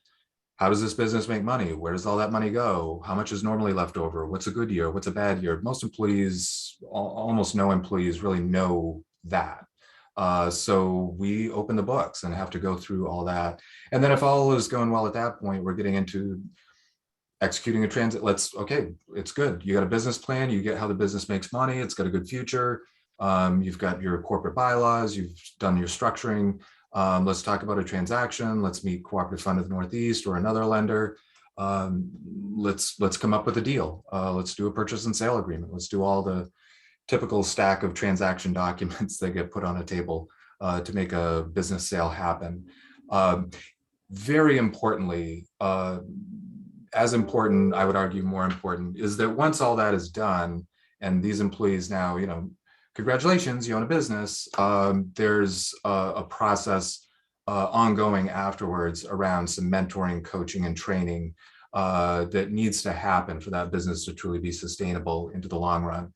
How does this business make money? Where does all that money go? How much is normally left over? What's a good year? What's a bad year? Most employees, almost no employees really know that. So we open the books and have to go through all that. And then if all is going well at that point, we're getting into executing a transit. Okay, it's good. You got a business plan. You get how the business makes money. It's got a good future. You've got your corporate bylaws. You've done your structuring. Let's talk about a transaction. Let's meet Cooperative Fund of the Northeast or another lender. Let's come up with a deal. Let's do a purchase and sale agreement. Let's do all the typical stack of transaction documents that get put on a table to make a business sale happen. Very importantly, as important, I would argue more important, is that once all that is done and these employees now, congratulations, you own a business, there's a process ongoing afterwards around some mentoring, coaching, and training that needs to happen for that business to truly be sustainable into the long run.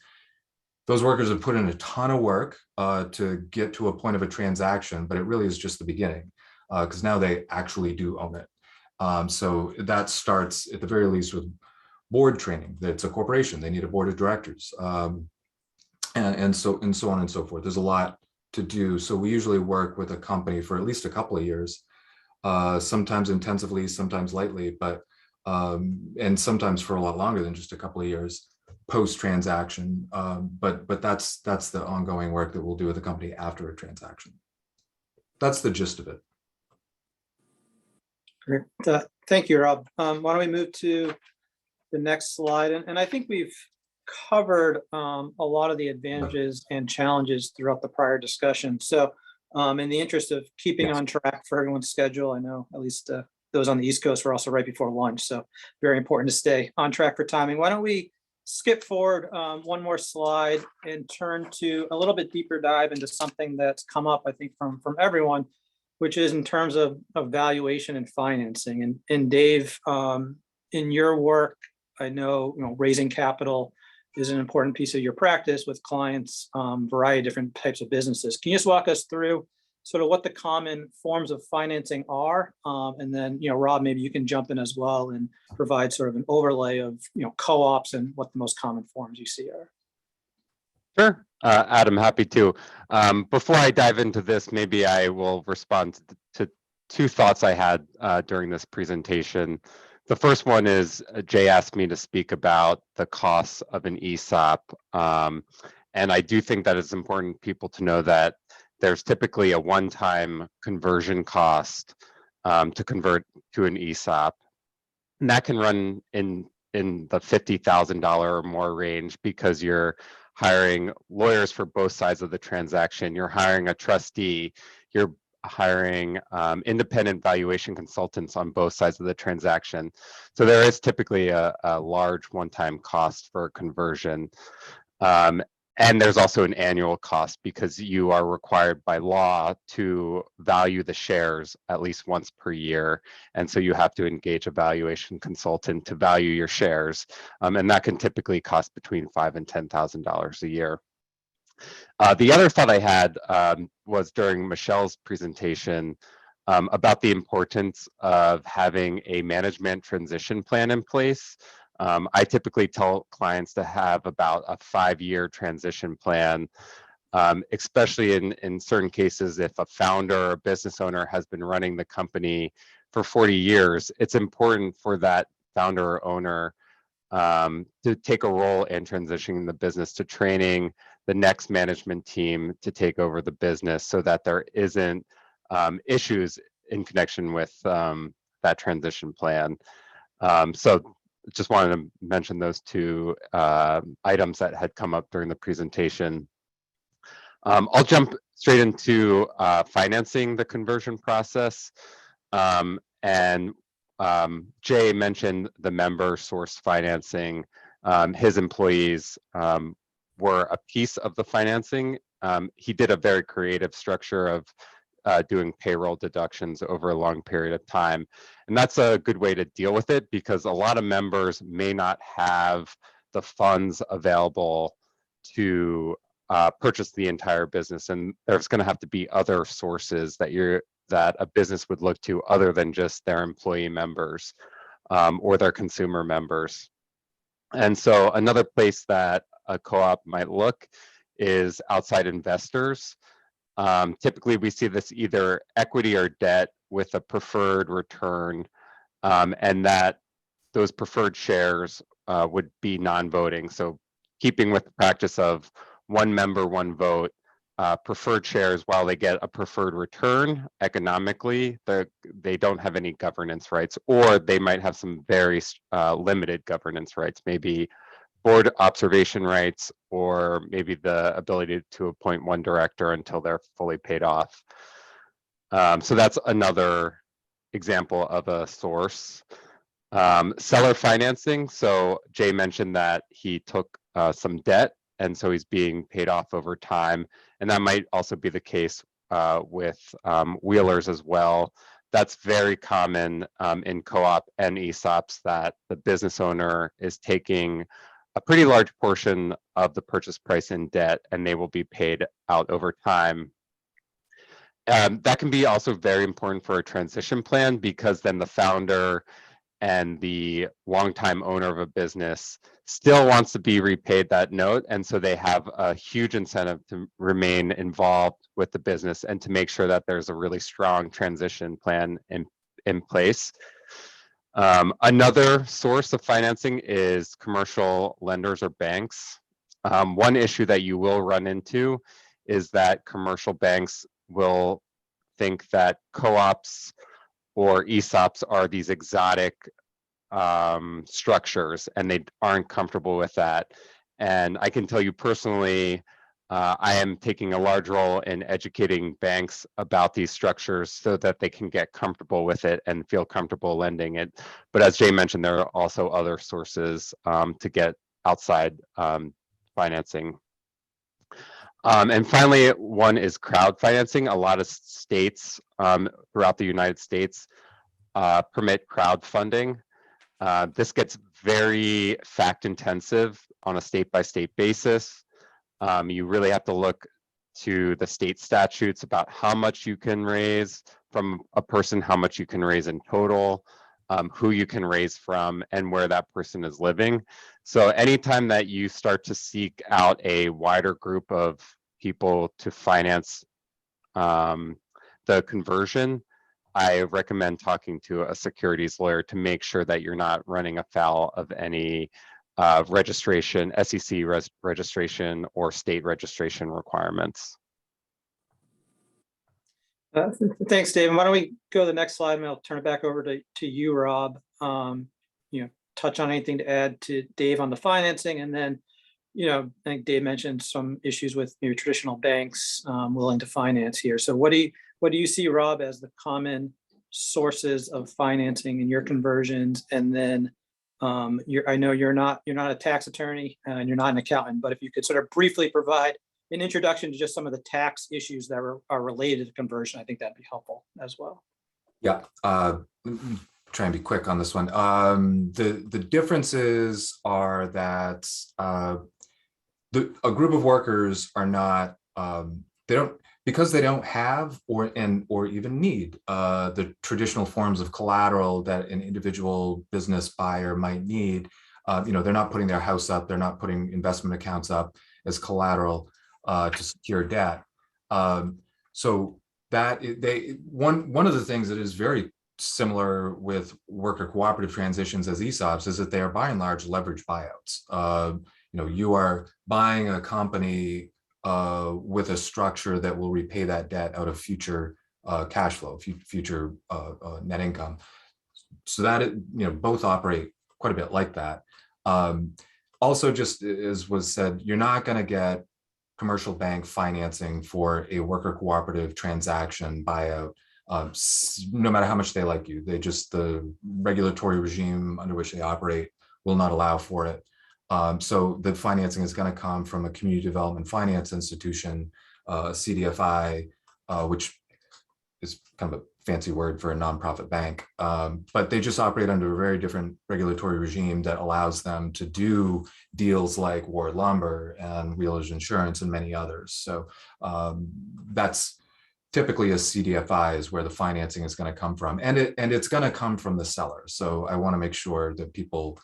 Those workers have put in a ton of work to get to a point of a transaction, but it really is just the beginning, because now they actually do own it. So that starts at the very least with board training. It's a corporation, they need a board of directors. And so on and so forth. There's a lot to do. So we usually work with a company for at least a couple of years, sometimes intensively, sometimes lightly, but and sometimes for a lot longer than just a couple of years post-transaction. But that's the ongoing work that we'll do with the company after a transaction. That's the gist of it. Great. Thank you, Rob. Why don't we move to the next slide? And I think we've covered a lot of the advantages and challenges throughout the prior discussion. So in the interest of keeping on track for everyone's schedule, I know at least those on the East Coast, we're also right before lunch. So very important to stay on track for timing. Why don't we skip forward one more slide and turn to a little bit deeper dive into something that's come up, I think, from everyone, which is in terms of valuation and financing. And Dave, in your work, I know, raising capital is an important piece of your practice with clients, variety of different types of businesses. Can you just walk us through sort of what the common forms of financing are? And then, Rob, maybe you can jump in as well and provide sort of an overlay of, co-ops and what the most common forms you see are. Sure, Adam, happy to. Before I dive into this, maybe I will respond to two thoughts I had during this presentation. The first one is Jay asked me to speak about the costs of an ESOP. And I do think that it's important people to know that there's typically a one-time conversion cost to convert to an ESOP. And that can run in the $50,000 or more range because you're hiring lawyers for both sides of the transaction. You're hiring a trustee. You're hiring independent valuation consultants on both sides of the transaction. So there is typically a large one-time cost for conversion. And there's also an annual cost because you are required by law to value the shares at least once per year. And so you have to engage a valuation consultant to value your shares. And that can typically cost between $5,000 and $10,000 a year. The other thought I had was during Michelle's presentation about the importance of having a management transition plan in place. I typically tell clients to have about a 5-year transition plan, especially in certain cases, if a founder or business owner has been running the company for 40 years, it's important for that founder or owner to take a role in transitioning the business to training the next management team to take over the business so that there isn't issues in connection with that transition plan. So just wanted to mention those two items that had come up during the presentation. I'll jump straight into financing the conversion process. And Jay mentioned the member source financing. His employees were a piece of the financing. He did a very creative structure of doing payroll deductions over a long period of time. And that's a good way to deal with it because a lot of members may not have the funds available to purchase the entire business. And there's going to have to be other sources that a business would look to other than just their employee members or their consumer members. And so another place that a co-op might look is outside investors. Typically, we see this either equity or debt with a preferred return, and that those preferred shares would be non-voting. So keeping with the practice of one member, one vote, preferred shares, while they get a preferred return economically, they don't have any governance rights, or they might have some very limited governance rights, maybe board observation rights, or maybe the ability to appoint one director until they're fully paid off. So that's another example of a source. Seller financing. So Jay mentioned that he took some debt, and so he's being paid off over time. And that might also be the case with wheelers as well. That's very common in co-op and ESOPs, that the business owner is taking a pretty large portion of the purchase price in debt, and they will be paid out over time. That can be also very important for a transition plan because then the founder and the longtime owner of a business still wants to be repaid that note. And so they have a huge incentive to remain involved with the business and to make sure that there's a really strong transition plan in place. Another source of financing is commercial lenders or banks. One issue that you will run into is that commercial banks will think that co-ops or ESOPs are these exotic structures, and they aren't comfortable with that. And I can tell you personally, I am taking a large role in educating banks about these structures so that they can get comfortable with it and feel comfortable lending it. But as Jay mentioned, there are also other sources to get outside financing. And finally, one is crowd financing. A lot of states throughout the United States permit crowdfunding. This gets very fact intensive on a state-by-state basis. You really have to look to the state statutes about how much you can raise from a person, how much you can raise in total, who you can raise from, and where that person is living. So anytime that you start to seek out a wider group of people to finance the conversion, I recommend talking to a securities lawyer to make sure that you're not running afoul of any registration, SEC registration or state registration requirements. Thanks, Dave. And why don't we go to the next slide, and I'll turn it back over to you, Rob. Touch on anything to add to Dave on the financing, and then, I think Dave mentioned some issues with traditional banks willing to finance here. So what do you see, Rob, as the common sources of financing in your conversions? And then I know you're not a tax attorney and you're not an accountant, but if you could sort of briefly provide an introduction to just some of the tax issues that are related to conversion, I think that'd be helpful as well. Yeah, try and be quick on this one. The differences are that a group of workers are not, because they don't have or even need the traditional forms of collateral that an individual business buyer might need. They're not putting their house up, they're not putting investment accounts up as collateral to secure debt. So that one of the things that is very similar with worker cooperative transitions as ESOPs is that they are by and large leverage buyouts. You are buying a company with a structure that will repay that debt out of future cash flow, future net income. So that both operate quite a bit like that. Also, just as was said, you're not going to get commercial bank financing for a worker cooperative transaction buyout, no matter how much they like you. The regulatory regime under which they operate will not allow for it. So the financing is going to come from a community development finance institution, CDFI, which is kind of a fancy word for a nonprofit bank, but they just operate under a very different regulatory regime that allows them to do deals like Ward Lumber and Wheelers Insurance and many others. So that's typically a CDFI is where the financing is going to come from, and it's going to come from the seller. So I want to make sure that people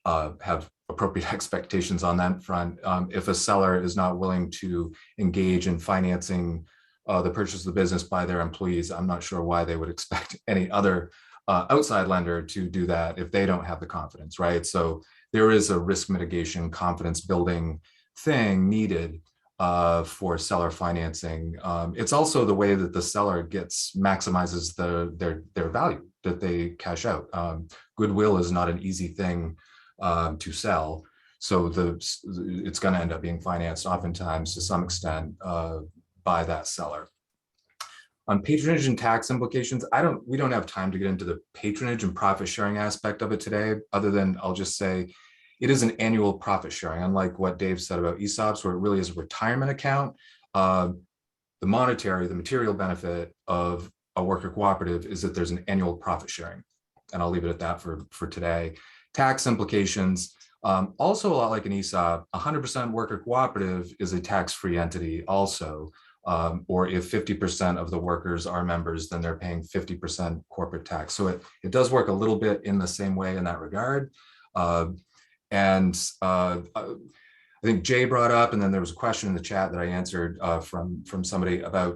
have appropriate expectations on that front. If a seller is not willing to engage in financing the purchase of the business by their employees, I'm not sure why they would expect any other outside lender to do that if they don't have the confidence, right? So there is a risk mitigation, confidence building thing needed for seller financing. It's also the way that the seller maximizes their value that they cash out. Goodwill is not an easy thing to sell, so it's going to end up being financed oftentimes to some extent by that seller. On patronage and tax implications, we don't have time to get into the patronage and profit sharing aspect of it today, other than I'll just say it is an annual profit sharing, unlike what Dave said about ESOPs, where it really is a retirement account. The material benefit of a worker cooperative is that there's an annual profit sharing, and I'll leave it at that for today. Tax implications, also a lot like an ESOP, 100% worker cooperative is a tax-free entity also, or if 50% of the workers are members, then they're paying 50% corporate tax. So it does work a little bit in the same way in that regard. I think Jay brought up, and then there was a question in the chat that I answered from somebody about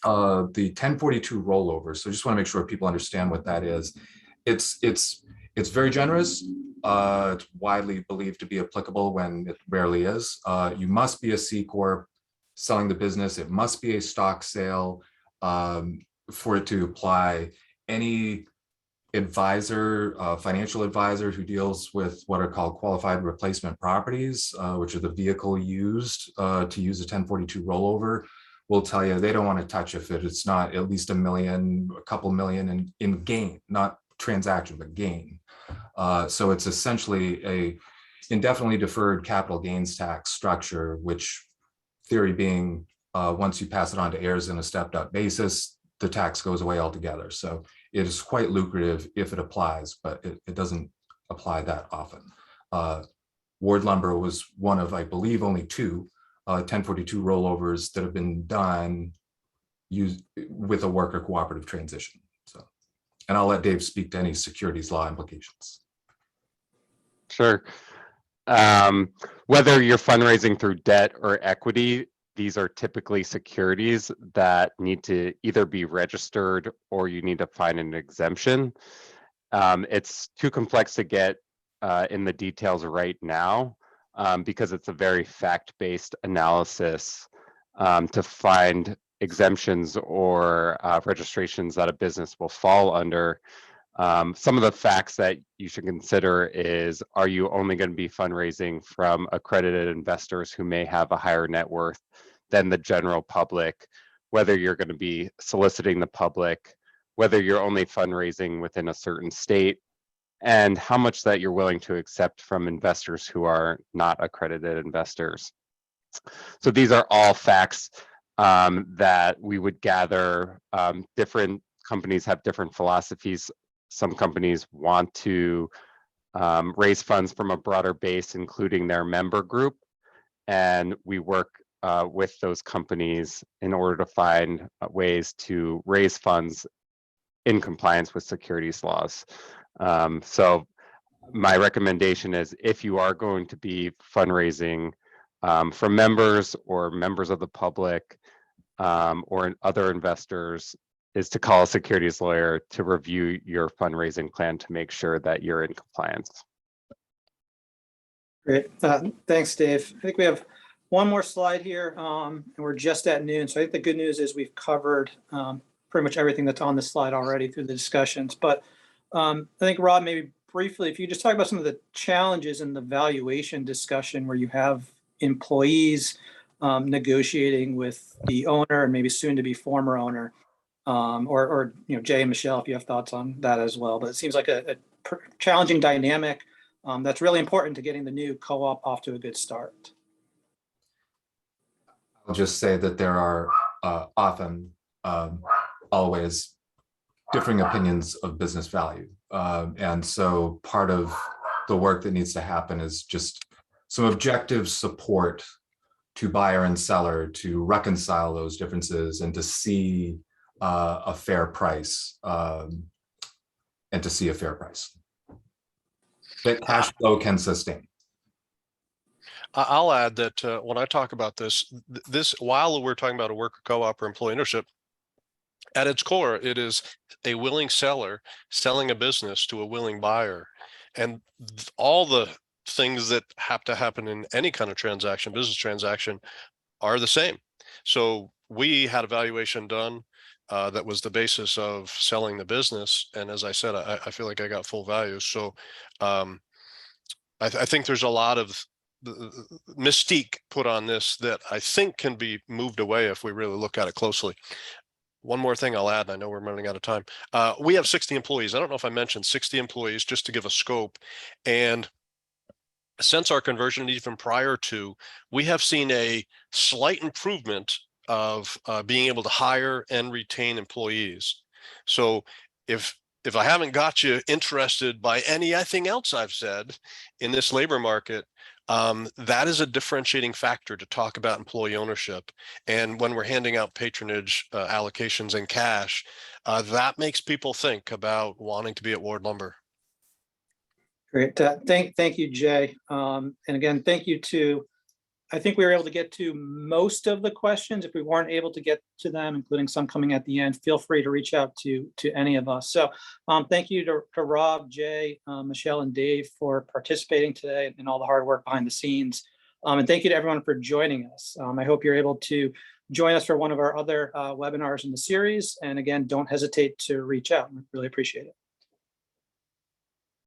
the 1042 rollover. So I just want to make sure people understand what that is. It's very generous. It's widely believed to be applicable when it rarely is. You must be a C Corp selling the business. It must be a stock sale for it to apply. Any advisor, financial advisor who deals with what are called qualified replacement properties, which are the vehicle used to use a 1042 rollover, will tell you they don't want to touch if it's not at least $1 million, a couple million in gain, not transaction, but gain. So it's essentially a indefinitely deferred capital gains tax structure, which theory being once you pass it on to heirs in a stepped up basis, the tax goes away altogether. So it is quite lucrative if it applies, but it doesn't apply that often. Ward Lumber was one of, I believe, only 2 1042 rollovers that have been done with a worker cooperative transition. So, and I'll let Dave speak to any securities law implications. Sure. Whether you're fundraising through debt or equity, these are typically securities that need to either be registered or you need to find an exemption. It's too complex to get in the details right now because it's a very fact-based analysis to find exemptions or registrations that a business will fall under. Some of the facts that you should consider is, are you only going to be fundraising from accredited investors who may have a higher net worth than the general public, whether you're going to be soliciting the public, whether you're only fundraising within a certain state, and how much that you're willing to accept from investors who are not accredited investors. So these are all facts that we would gather. Different companies have different philosophies. Some companies want to raise funds from a broader base, including their member group. And we work with those companies in order to find ways to raise funds in compliance with securities laws. So my recommendation is, if you are going to be fundraising from members or members of the public or other investors, is to call a securities lawyer to review your fundraising plan to make sure that you're in compliance. Great. Thanks, Dave. I think we have one more slide here, and we're just at noon. So I think the good news is we've covered pretty much everything that's on the slide already through the discussions. But I think, Rob, maybe briefly, if you just talk about some of the challenges in the valuation discussion where you have employees negotiating with the owner and maybe soon to be former owner, or Jay and Michelle, if you have thoughts on that as well. But it seems like a challenging dynamic that's really important to getting the new co-op off to a good start. I'll just say that there are often always differing opinions of business value. And so part of the work that needs to happen is just some objective support to buyer and seller to reconcile those differences and to see a fair price that cash flow can sustain. I'll add that when I talk about this, while we're talking about a worker co-op or employee ownership, at its core, it is a willing seller selling a business to a willing buyer. And all the things that have to happen in any kind of transaction, business transaction, are the same. So we had a valuation done that was the basis of selling the business. And as I said, I feel like I got full value. So I think there's a lot of mystique put on this that I think can be moved away if we really look at it closely. One more thing I'll add, and I know we're running out of time. We have 60 employees. I don't know if I mentioned 60 employees, just to give a scope. And since our conversion, even prior to, we have seen a slight improvement of being able to hire and retain employees. So if I haven't got you interested by anything else I've said in this labor market, that is a differentiating factor to talk about employee ownership. And when we're handing out patronage allocations in cash, that makes people think about wanting to be at Ward Lumber. Great. Thank you, Jay. And again, thank you to, I think we were able to get to most of the questions. If we weren't able to get to them, including some coming at the end, feel free to reach out to any of us. So thank you to Rob, Jay, Michelle, and Dave for participating today and all the hard work behind the scenes. And thank you to everyone for joining us. I hope you're able to join us for one of our other webinars in the series. And again, don't hesitate to reach out. We really appreciate it.